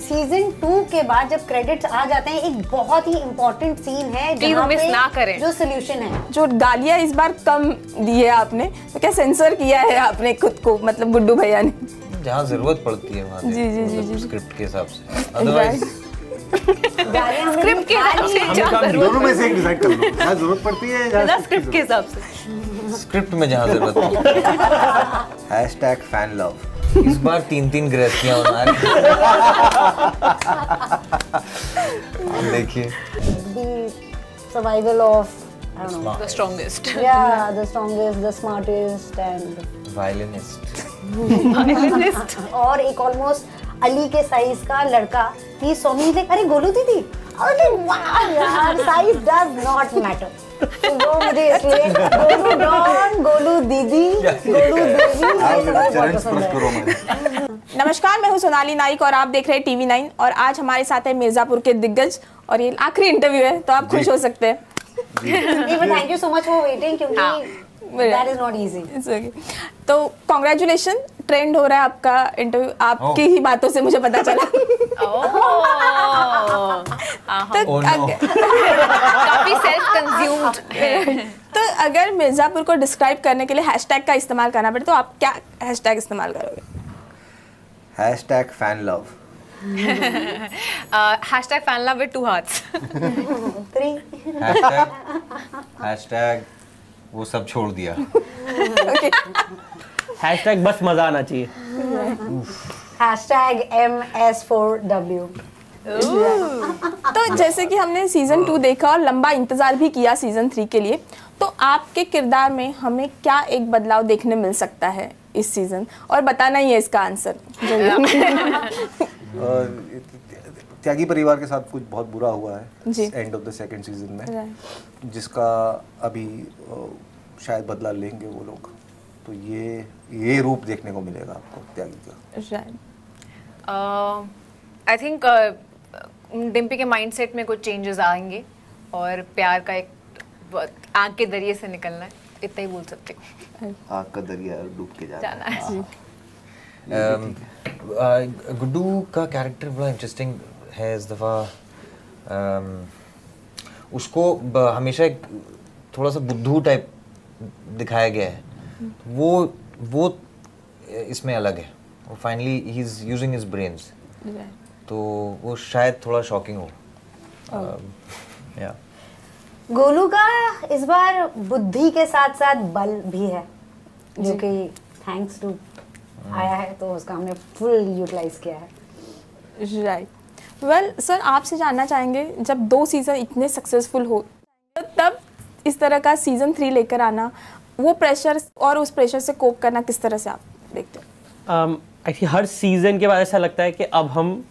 Season 2 के बाद जब क्रेडिट्स आ जाते हैं एक बहुत ही इम्पोर्टेंट सीन है जहाँ मिस ना करें, जो सोल्यूशन है। जो गालियाँ इस बार कम दी है आपने, तो क्या सेंसर किया है आपने खुद को, मतलब गुड्डू भैया ने? जहाँ जरूरत पड़ती है वहाँ जी स्क्रिप्ट के हिसाब से, अदरवाइज स्क्रिप्ट के हिसाब से दोनों में से एक डिसाइड कर लो, जहाँ जरूरत पड़ती है या स्क्रिप्ट के हिसाब से। स्क्रिप्ट में जहाँ जरूरत पड़ती है। #fan love। इस बार 3-3 गृहस्थियाँ बना रही। देखिए survival of The strongest. Yeah, the strongest, the smartest and violinist. और एक ऑलमोस्ट अली के साइज का लड़का, ही सोमी लाइक अरे गोलू दीदी, अरे वाह यार, साइज डज नॉट मैटर। तो वो मुझे इसलिए गोलू डॉन, गोलू दीदी, गोलू देवी बहुत पसंद है। नमस्कार, मैं हूँ सोनाली नाइक और आप देख रहे हैं TV9 और आज हमारे साथ है मिर्जापुर के दिग्गज और ये आखिरी इंटरव्यू है, तो आप खुश हो सकते हैं। Thank you so much for waiting, क्योंकि that is not easy. It's okay. तो कॉन्ग्रेचुलेशन, ट्रेंड हो रहा है आपका इंटरव्यू, आपकी ही बातों से मुझे पता चला। तो काफी सेल्फ कंज्यूम्ड है। तो अगर मिर्जापुर को डिस्क्राइब करने के लिए हैशटैग का इस्तेमाल करना पड़े तो आप क्या हैशटैग इस्तेमाल करोगे? #fan love। #fan love with 2 hearts। 3 hashtag वो सब छोड़ दिया। हैशटैग बस मजा आना चाहिए। #MS4W। तो जैसे कि हमने सीजन 2 देखा और लंबा इंतजार भी किया सीजन 3 के लिए, तो आपके किरदार में हमें क्या एक बदलाव देखने मिल सकता है इस सीजन, और बताना ही है इसका आंसर। त्यागी परिवार के साथ कुछ बहुत बुरा हुआ है जी। End of the second season में, जिसका अभी शायद बदला लेंगे वो लोग, तो ये रूप देखने को मिलेगा आपको त्यागी का। आई थिंक डिम्पी के माइंडसेट में कुछ चेंजेस आएंगे और प्यार का एक आँख के दरिये से निकलना है, इतना ही बोल सकते हो। आँख का दरिया डूब के जाना है। गुड्डू का कैरेक्टर बड़ा इंटरेस्टिंग है इस दफ़ा। उसको हमेशा एक थोड़ा सा बुद्धू टाइप दिखाया गया है, वो इसमें अलग है। और finally he is using his brains, तो वो शायद थोड़ा शॉकिंग हो। या गोलू का इस बार बुद्धि के साथ साथ बल भी है, जो कि थैंक्स टू आया है, तो उसका हमने फुल यूटिलाइज किया है। राइट। वेल सर, आपसे जानना चाहेंगे, जब 2 सीज़न इतने सक्सेसफुल हो तो तब इस तरह का सीज़न 3 लेकर आना, वो प्रेशर और उस प्रेशर से कोप करना किस तरह से आप देखते हैं? एक्चुअली हर सीज़न के बाद ऐसा लगता है कि अब हम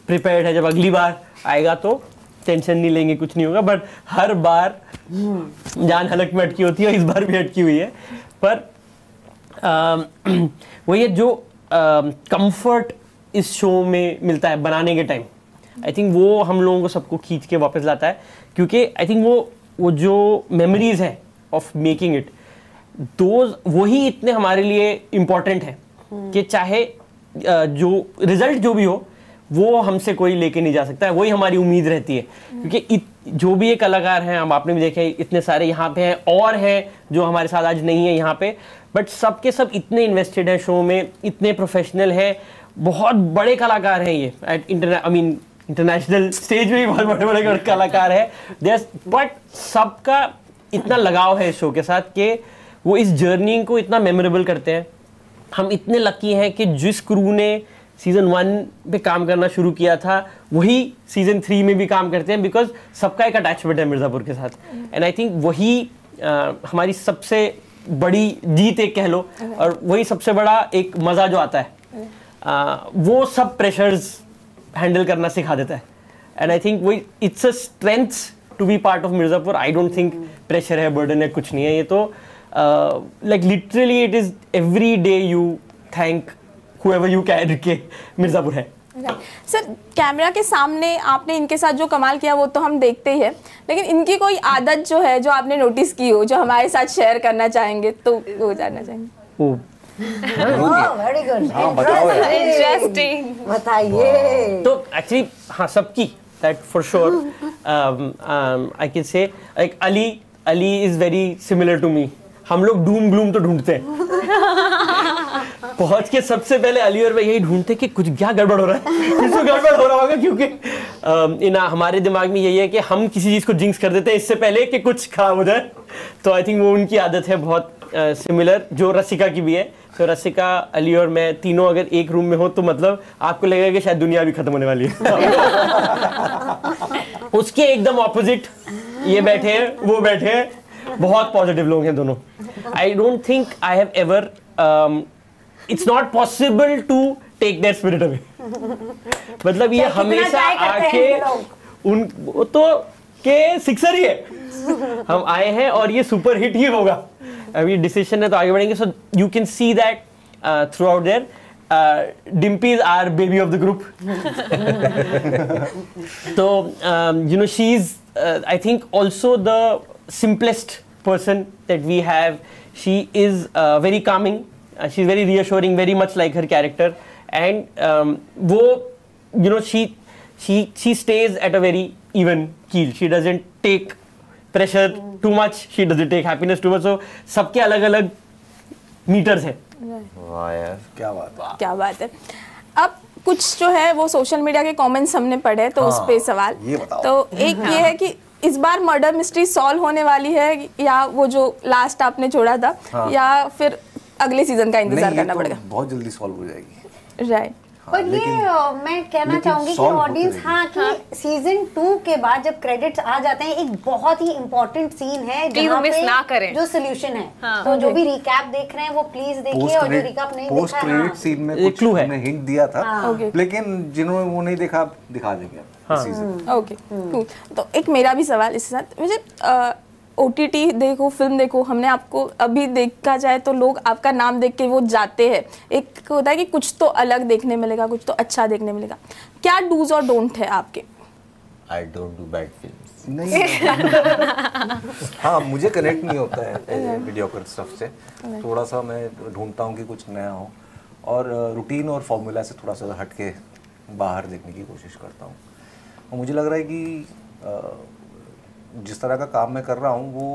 प्रिपेयर्ड है, जब अगली बार आएगा तो टेंशन नहीं लेंगे, कुछ नहीं होगा। बट हर बार जान हलक में अटकी होती है और इस बार भी अटकी हुई है। पर वो ये जो कंफर्ट इस शो में मिलता है बनाने के टाइम, आई थिंक वो हम लोगों को सबको खींच के वापस लाता है, क्योंकि आई थिंक वो जो मेमोरीज हैं ऑफ मेकिंग इट, दोज वही इतने हमारे लिए इम्पोर्टेंट है कि चाहे जो रिजल्ट जो भी हो वो हमसे कोई लेके नहीं जा सकता है, वही हमारी उम्मीद रहती है। क्योंकि जो भी ये कलाकार हैं, हम आपने भी देखे इतने सारे यहाँ पे हैं और हैं जो हमारे साथ आज नहीं है यहाँ पे, बट सबके सब इतने इन्वेस्टेड हैं शो में, इतने प्रोफेशनल हैं, बहुत बड़े कलाकार हैं ये एट इंटरनेशनल स्टेज में भी बहुत बड़े बड़े कलाकार हैं। बट सबका इतना लगाव है इस शो के साथ कि वो इस जर्नी को इतना मेमोरेबल करते हैं। हम इतने लकी हैं कि जिस क्रू ने सीजन 1 पे काम करना शुरू किया था वही सीजन 3 में भी काम करते हैं, बिकॉज सबका एक अटैचमेंट है मिर्ज़ापुर के साथ। एंड आई थिंक वही हमारी सबसे बड़ी जीत एक कह लो, और वही सबसे बड़ा एक मज़ा जो आता है, वो सब प्रेशर्स हैंडल करना सिखा देता है। एंड आई थिंक वही it's a strength to be part of Mirzapur. I don't think pressure है, बर्डन है, कुछ नहीं है। ये तो like literally it is every day you thank whoever you can के मिर्ज़ापुर है। सर, कैमरा के सामने आपने इनके साथ जो कमाल किया वो तो हम देखते ही हैं, लेकिन इनकी कोई आदत जो है जो आपने नोटिस की हो, जो हमारे साथ शेयर करना चाहेंगे, तो वो जानना चाहेंगे। वो वेरी गुड। हाँ बताओ यार। इंटरेस्टिंग। बताइए। तो एक्चुअली हाँ सबकी that for sure I can say like Ali is very similar to me. हम लोग डूम ग्लूम तो ढूंढते हैं पहुंच के सबसे पहले अली और मैं यही ढूंढते कि कुछ क्या गड़बड़ हो रहा है कुछ तो गड़बड़ हो रहा होगा, क्योंकि हमारे दिमाग में यही है कि हम किसी चीज को जिंक्स कर देते हैं इससे पहले कि कुछ खराब हो जाए। तो आई थिंक वो उनकी आदत है बहुत सिमिलर, जो रसिका की भी है। तो रसिका, अली और मैं तीनों अगर एक रूम में हो तो मतलब आपको लगेगा कि शायद दुनिया भी खत्म होने वाली है। उसके एकदम ऑपोजिट ये बैठे हैं, वो बैठे हैं, बहुत पॉजिटिव लोग हैं दोनों। I don't think I have ever, it's not possible to take that spirit away. मतलब ये हमेशा आके उन तो के सिक्सर ही है, हम आए हैं और ये सुपर हिट ही होगा। अभी डिसीजन है तो आगे बढ़ेंगे। So you can see that throughout there Dimpy is our baby of the group. So you know, she's I think also the simplest person that we have. She is very calming, she's very reassuring, very much like her character, and wo you know, she stays at a very even keel. She doesn't take pressure too much, she doesn't take happiness too much. So सबके अलग-अलग metres हैं। वाह यार, क्या बात है। अब कुछ जो है वो सोशल मीडिया के कमेंट्स हमने पढ़े, तो उस पे सवाल, तो एक ये है कि इस बार मर्डर मिस्ट्री सॉल्व होने वाली है या वो जो लास्ट आपने छोड़ा था, या फिर अगले सीजन का इंतजार करना पड़ेगा? बहुत जल्दी सॉल्व हो जाएगी। राइट। पर ये मैं कहना चाहूंगी कि ऑडियंस, हाँ, कि सीजन 2 के बाद जब क्रेडिट्स आ जाते हैं, एक बहुत ही इम्पोर्टेंट सीन है जहाँ मिस पे ना करें जो सोल्यूशन है। तो जो भी रिकैप देख रहे हैं वो प्लीज देखिए, और जो रिकैप नहीं देखा, पोस्ट क्रेडिट सीन में कुछ क्लू है, हमने हिंट दिया था, लेकिन जिन्होंने वो नहीं देखा दिखा देंगे। ओके, तो एक मेरा भी सवाल इसके साथ, मुझे OTT देखो, फिल्म देखो, हमने आपको अभी देखा जाए तो लोग आपका नाम देख के वो जाते हैं। एक होता है कि कुछ तो अलग देखने मिलेगा, कुछ तो अच्छा देखने मिलेगा। क्या डूज और डोंट है आपके? I don't do bad films. नहीं हाँ, मुझे कनेक्ट नहीं होता है मीडियोकर स्टफ से। थोड़ा सा मैं ढूंढता हूँ कि कुछ नया हो, और रूटीन और फॉर्मूला से थोड़ा सा हट के बाहर देखने की कोशिश करता हूँ। और मुझे लग रहा है कि जिस तरह का काम मैं कर रहा हूँ वो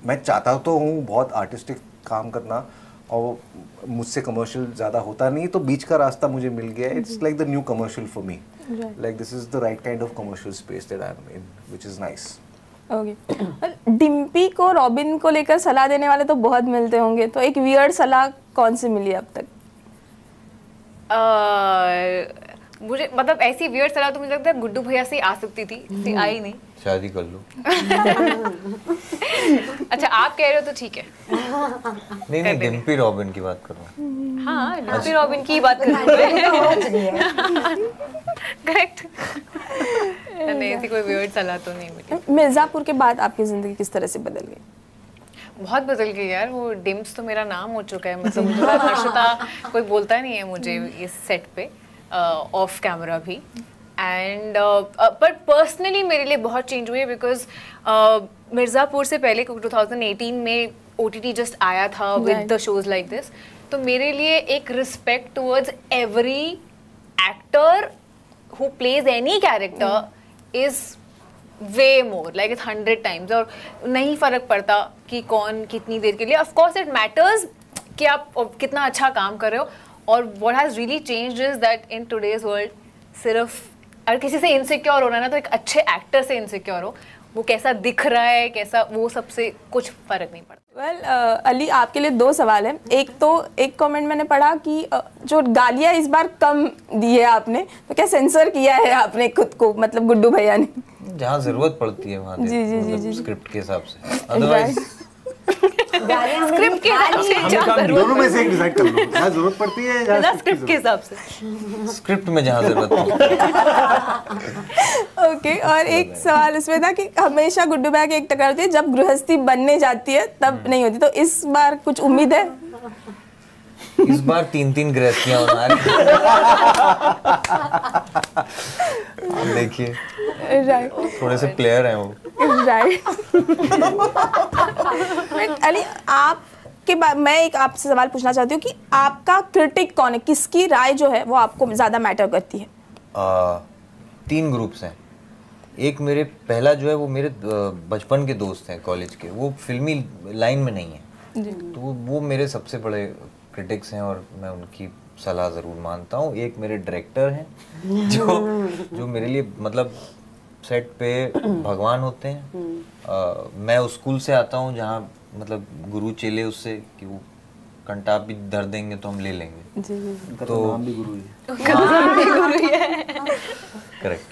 मैं चाहता तो हूँ बहुत आर्टिस्टिक काम करना, और मुझसे कमर्शियल ज़्यादा होता नहीं, तो बीच का रास्ता मुझे मिल गया। It's like the new commercial for me, like this is the right kind of commercial space that I am in, which is nice. Okay. Dimpy को रॉबिन को लेकर सलाह देने वाले तो बहुत मिलते होंगे, तो एक वियर्ड सलाह कौन सी मिली अब तक? मुझे मतलब ऐसी वियर्ड सलाह तो मुझे लगता है गुड्डू भैया से आ सकती थी, आई नहीं। शादी कर लो। अच्छा आप कह रहे हो तो ठीक है। नहीं, डिम्पी रॉबिन की बात कर रहा हूँ। हाँ, डिम्पी रॉबिन की बात कर रहे हैं। करेक्ट। नहीं, ऐसी कोई वियर्ड सलाह तो नहीं मिली। मिर्जापुर के बाद आपकी जिंदगी किस तरह से बदल गई? बहुत बदल गई यार, वो डिम्स तो मेरा नाम हो चुका है। मतलब मुझे हर्षिता कोई बोलता नहीं है मुझे इस सेट पे, ऑफ कैमरा भी। एंड बट पर्सनली मेरे लिए बहुत चेंज हुई है, बिकॉज मिर्ज़ापुर से पहले 2018 में OTT जस्ट आया था with the shows like this, तो मेरे लिए एक respect towards every actor who plays any character is way more, like it's 100 times. और नहीं फर्क पड़ता कि कौन कितनी देर के लिए, ऑफ कोर्स इट मैटर्स कि आप कितना अच्छा काम कर रहे हो। और what has really changed is that in today's world सिर्फ अगर किसी से इनसिक्योर होना ना, तो एक अच्छे एक्टर से इनसिक्योर हो, वो कैसा दिख रहा है, कैसा, वो सबसे कुछ फर्क नहीं पड़ता। वेल अली, आपके लिए 2 सवाल हैं। एक कमेंट मैंने पढ़ा कि जो गालियाँ इस बार कम दी है आपने, तो क्या सेंसर किया है आपने खुद को, मतलब गुड्डू भैया ने? जहाँ जरूरत पड़ती है वहाँ जी स्क्रिप्ट के हिसाब से, अदरवाइज स्क्रिप्ट के हिसाब से दोनों में से एक डिसाइड कर लो, जहाँ जरूरत पड़ती है या स्क्रिप्ट के हिसाब से, स्क्रिप्ट में जहाँ जरूरत पड़ती है। ओके। और एक सवाल इसमें था कि हमेशा गुड्डू भैया की एक टक्कर होती है जब गृहस्थी बनने जाती है तब नहीं होती, तो इस बार कुछ उम्मीद है? इस बार 3-3 गृहस्थियां बना रही। देखिए, राइट, थोड़े से प्लेयर हैं वो। राइट। अली, आप के बाद मैं एक आपसे सवाल पूछना चाहती हूँ कि आपका क्रिटिक कौन है, किसकी राय जो है वो आपको ज़्यादा मैटर करती है? 3 ग्रुप्स हैं। एक मेरे पहला जो है वो मेरे बचपन के दोस्त हैं कॉलेज के, वो फिल्मी लाइन में नहीं है, तो वो मेरे सबसे बड़े क्रिटिक्स हैं और मैं उनकी सलाह ज़रूर मानता हूँ। एक मेरे डायरेक्टर हैं जो मेरे लिए मतलब सेट पे भगवान होते हैं। मैं उस स्कूल से आता हूँ जहाँ मतलब गुरु चेले उससे कि वो कंटाप भी धर देंगे तो हम ले लेंगे। जी। तो नाम भी गुरु है। करेक्ट।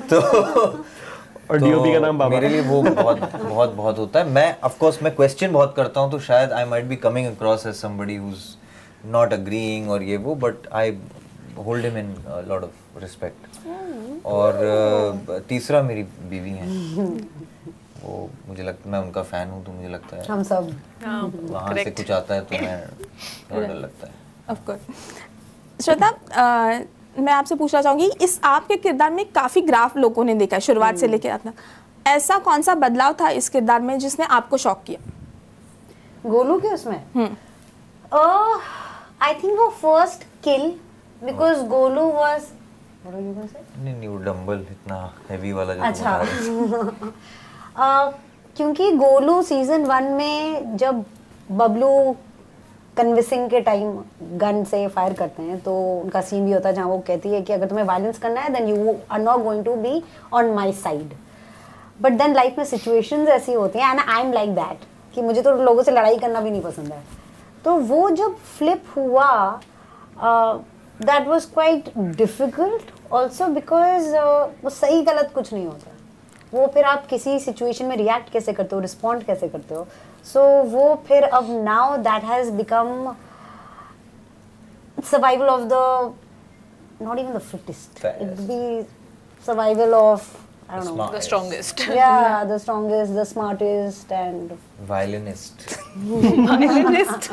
तो और डीओपी का नाम बाबा। मेरे लिए वो बहुत बहुत बहुत होता है। मैं ऑफ कोर्स मैं क्वेश्चन बहुत करता हूँ, तो शायद I might be coming across as somebody who is not agreeing और ये वो, but I hold him in lot of respect. और तीसरा मेरी बीवी है, वो मुझे लगता, मैं उनका फैन हूँ तो मुझे लगता है हम सब वहाँ से कुछ आता है तो मैं थोड़ा डर लगता है। Of course. श्वेता, मैं आपसे पूछना चाहूँगी, इस आपके किरदार में काफ़ी ग्राफ लोगों ने देखा है शुरुआत से लेकर आता, ऐसा कौन सा बदलाव था इस किरदार में जिसने आपको शॉक किया? गोलू के उसमें आई थिंक वो first kill, because Golu was नहीं वो डंबल इतना हैवी वाला जो अच्छा क्योंकि गोलू सीजन 1 में जब बबलू कन्विंसिंग के टाइम गन से फायर करते हैं तो उनका सीन भी होता है जहाँ वो कहती है कि अगर तुम्हें वायलेंस करना है then you are not going to be on my side, but then life में सिचुएशंस ऐसी होती हैं and I am like that कि मुझे तो लोगों से लड़ाई करना भी नहीं पसंद है। तो वो जब फ्लिप हुआ that was quite difficult also because वो सही गलत कुछ नहीं होता, वो फिर आप किसी सिचुएशन में रिएक्ट कैसे करते हो, रिस्पॉन्ड कैसे करते हो। सो वो फिर अब now that has become survival of the not even the fittest, it be survival of I don't know. The strongest. Yeah, the strongest, the smartest and violinist. Violinist.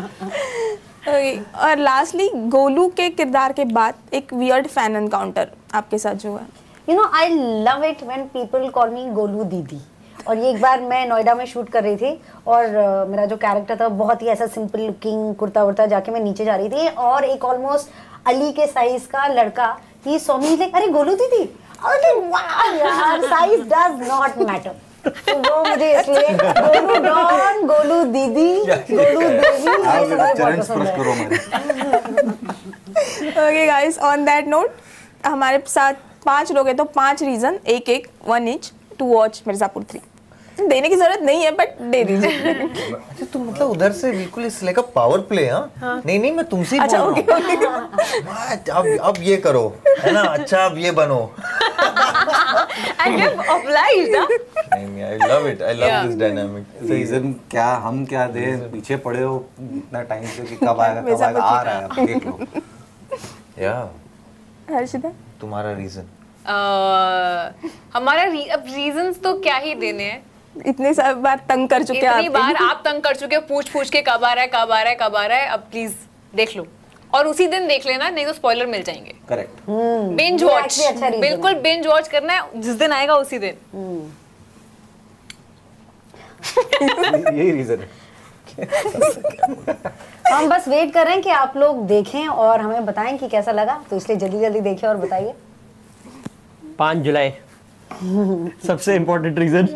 Okay. और लास्टली गोलू के किरदार के बाद एक वियर्ड फैन एनकाउंटर आपके साथ जो है। You know, I love it when people call me Golu दीदी। और ये एक बार मैं नोएडा में शूट कर रही थी और मेरा जो कैरेक्टर था बहुत ही ऐसा सिंपल लुकिंग कुर्ता वुर्ता जाके मैं नीचे जा रही थी और एक ऑलमोस्ट अली के साइज का लड़का ही सो मी लाइक अरे गोलू दीदी, अरे वाह यार, साइज डज नॉट मैटर। तो वो मुझे इसलिए गोलू डॉन, गोलू दीदी, गोलू देवी ये सब बहुत पसंद है। Okay guys, on that note हमारे साथ 5 लोग हैं तो 5 रीजन, एक 1 each टू वॉच मिर्जापुर 3। देने की जरूरत नहीं है बट दे दीजिए। अच्छा तुम मतलब उधर से बिल्कुल इस लाइक अ पावर प्ले। हाँ नहीं मैं तुमसे ही अच्छा बोल रहा हूँ। अब ये करो है ना, अच्छा अब ये बनो। And we have obliged, huh? नहीं I love it, I love this dynamic. Reason क्या हम क्या दें, पीछे पड़े हो इतना टाइम से कि कब आएगा आ रहा है, अब देख लो। Yeah. हर्षिता, तुम्हारा रीजन? हमारा अब रीजंस तो क्या ही देने हैं, इतने सारी बार तंग कर चुके हैं, इतनी बार आप तंग कर चुके हो, पूछ के कब आ रहा है, अब प्लीज देख लो और उसी दिन देख लेना, नहीं तो स्पॉइलर मिल जाएंगे। करेक्ट। बिंज वॉच, बिल्कुल बिंज वॉच करना है, जिस दिन आएगा उसी दिन। यही रीजन है। हम बस वेट कर रहे हैं कि आप लोग देखें और हमें बताएं कि कैसा लगा, तो इसलिए जल्दी देखें और बताइए। 5 जुलाई सबसे important reason.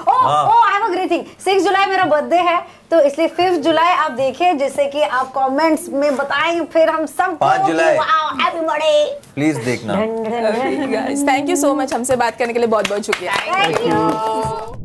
I have a great thing, 6 जुलाई मेरा बर्थडे है तो इसलिए 5 जुलाई आप देखें, जिससे कि आप कमेंट्स में बताएं, फिर हम सब 5 जुलाई हैप्पी बर्थडे प्लीज देखना। थैंक यू सो मच, हमसे बात करने के लिए बहुत बहुत शुक्रिया। Thank you.